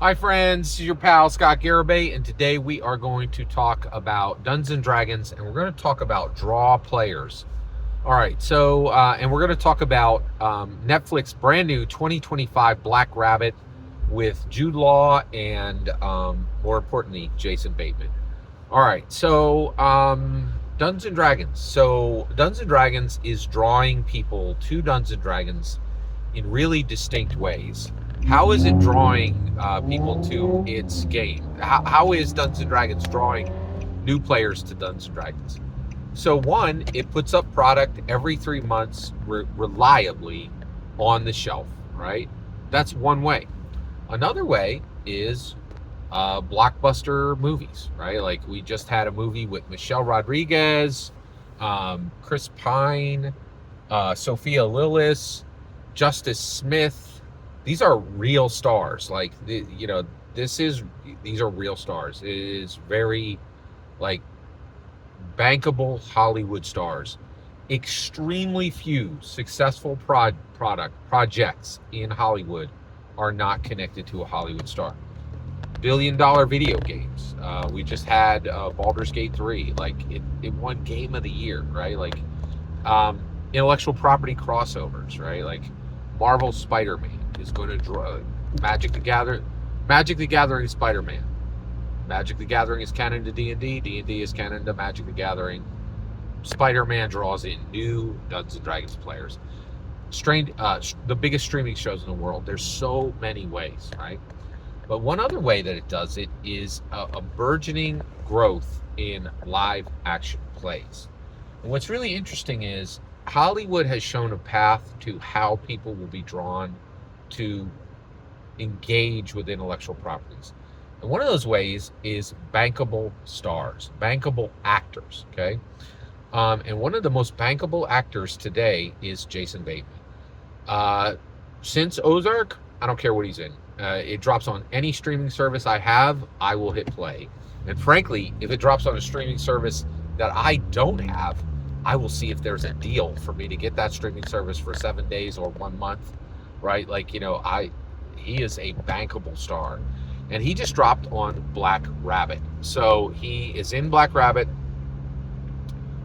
Hi friends, this is your pal Scott Garibay, and today we are going to talk about Dungeons and Dragons, and we're going to talk about draw players. All right, and we're going to talk about Netflix brand new 2025 Black Rabbit with Jude Law and, more importantly, Jason Bateman. All right, Dungeons and Dragons. So Dungeons and Dragons is drawing people to Dungeons and Dragons in really distinct ways. How is it drawing people to its game? How is Dungeons and Dragons drawing new players to Dungeons and Dragons? So one, it puts up product every 3 months reliably on the shelf, right? That's one way. Another way is blockbuster movies, right? Like we just had a movie with Michelle Rodriguez, Chris Pine, Sophia Lillis, Justice Smith. These are real stars. These are real stars. It is very like bankable Hollywood stars. Extremely few successful projects in Hollywood are not connected to a Hollywood star. Billion-dollar video games. We just had Baldur's Gate 3. It won Game of the Year, right? Intellectual property crossovers, right? Like Marvel Spider-Man is going to draw Magic the Gathering Spider-Man. Magic the Gathering is canon to D&D. D&D is canon to Magic the Gathering. Spider-Man draws in new Dungeons and Dragons players. The biggest streaming shows in the world. There's so many ways, right? But one other way that it does it is a burgeoning growth in live action plays. And what's really interesting is Hollywood has shown a path to how people will be drawn to engage with intellectual properties. And one of those ways is bankable stars, bankable actors, okay? And one of the most bankable actors today is Jason Bateman. Since Ozark, I don't care what he's in. It drops on any streaming service I have, I will hit play. And frankly, if it drops on a streaming service that I don't have, I will see if there's a deal for me to get that streaming service for 7 days or 1 month, right? He is a bankable star. And he just dropped on Black Rabbit. So he is in Black Rabbit.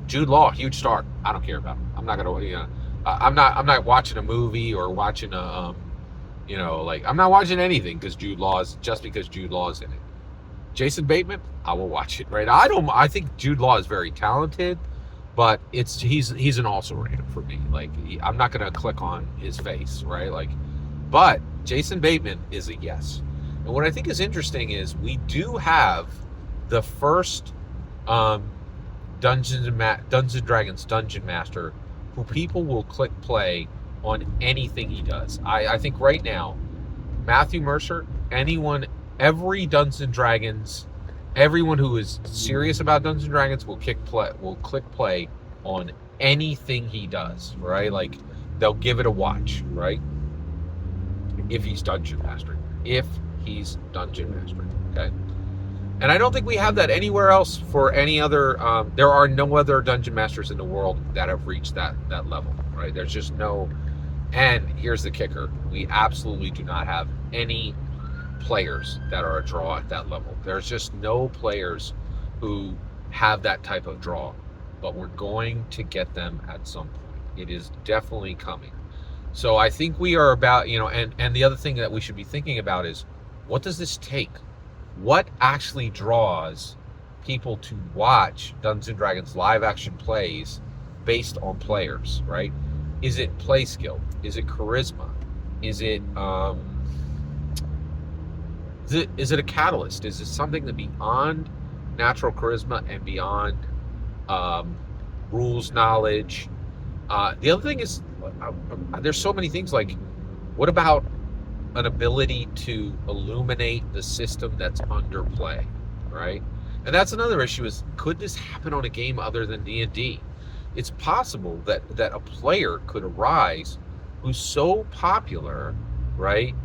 Jude Law, huge star. I don't care about him. I'm not gonna, I'm not watching a movie or watching I'm not watching anything because Jude Law is in it. Jason Bateman, I will watch it, right? I think Jude Law is very talented, but he's an also rated for me. I'm not gonna click on his face, right? But Jason Bateman is a yes. And what I think is interesting is we do have the first Dungeons and Dragons Dungeon Master who people will click play on anything he does. I think right now, Matthew Mercer, every Dungeons and Dragons, everyone who is serious about Dungeons and Dragons will click play on anything he does, right? They'll give it a watch, right? If he's dungeon mastering. Okay? And I don't think we have that anywhere else for any other, there are no other dungeon masters in the world that have reached that level, right? There's just no, and here's the kicker, we absolutely do not have any players that are a draw at that level. There's just no players who have that type of draw, but we're going to get them at some point. It is definitely coming. So I think we are about, and the other thing that we should be thinking about is, what does this take? What actually draws people to watch Dungeons and Dragons live action plays based on players, right? Is it play skill? Is it charisma? Is it a catalyst? Is it something that beyond natural charisma and beyond rules knowledge? The other thing is, there's so many things. What about an ability to illuminate the system that's under play, right? And that's another issue is, could this happen on a game other than D&D? It's possible that a player could arise who's so popular, right,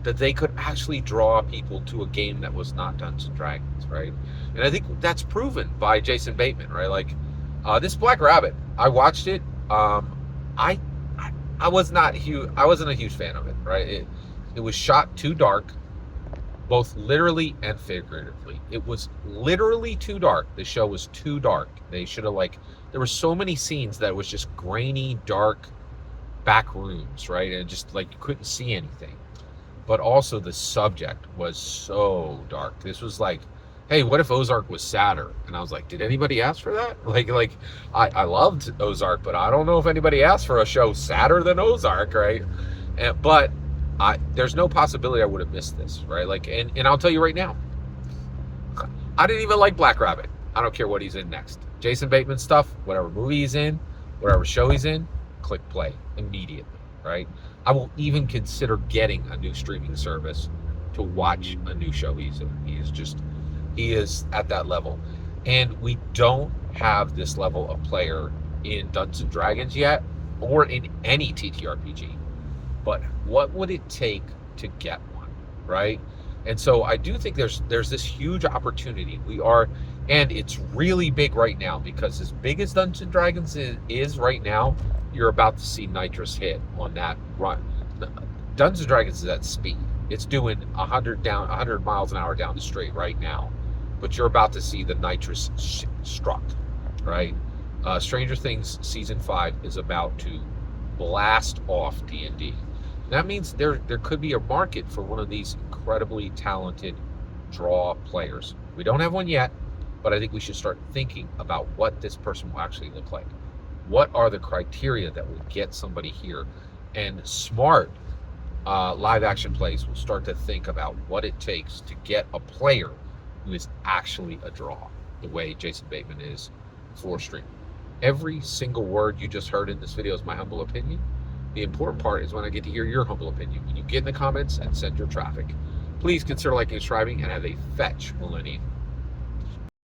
that they could actually draw people to a game that was not Dungeons and Dragons, right? And I think that's proven by Jason Bateman, right? This Black Rabbit, I watched it. I wasn't a huge fan of it, right? It was shot too dark. both literally and figuratively. It was literally too dark. The show was too dark. They should have, like, there were so many scenes that was just grainy, dark back rooms, right? And just like you couldn't see anything. But also the subject was so dark. This was like, hey, what if Ozark was sadder? And I was like, did anybody ask for that? Like I loved Ozark, but I don't know if anybody asked for a show sadder than Ozark, right? But there's no possibility I would have missed this, right? Like, and I'll tell you right now, I didn't even like Black Rabbit. I don't care what he's in next. Jason Bateman stuff, whatever movie he's in, whatever show he's in, click play immediately, right? I will even consider getting a new streaming service to watch a new show he's in. He is at that level. And we don't have this level of player in Dungeons and Dragons yet, or in any TTRPG. But what would it take to get one, right? And so I do think there's this huge opportunity. And it's really big right now, because as big as Dungeons and Dragons is right now, you're about to see Nitrous hit on that run. Dungeons and Dragons is at speed. It's doing 100 miles an hour down the straight right now, but you're about to see the Nitrous struck, right? Stranger Things season 5 is about to blast off D&D. That means there could be a market for one of these incredibly talented draw players. We don't have one yet, but I think we should start thinking about what this person will actually look like. What are the criteria that will get somebody here? And smart live action plays will start to think about what it takes to get a player who is actually a draw, the way Jason Bateman is for stream. Every single word you just heard in this video is my humble opinion. The important part is when I get to hear your humble opinion. When you get in the comments and send your traffic. Please consider liking and subscribing, and have a fetch millennium.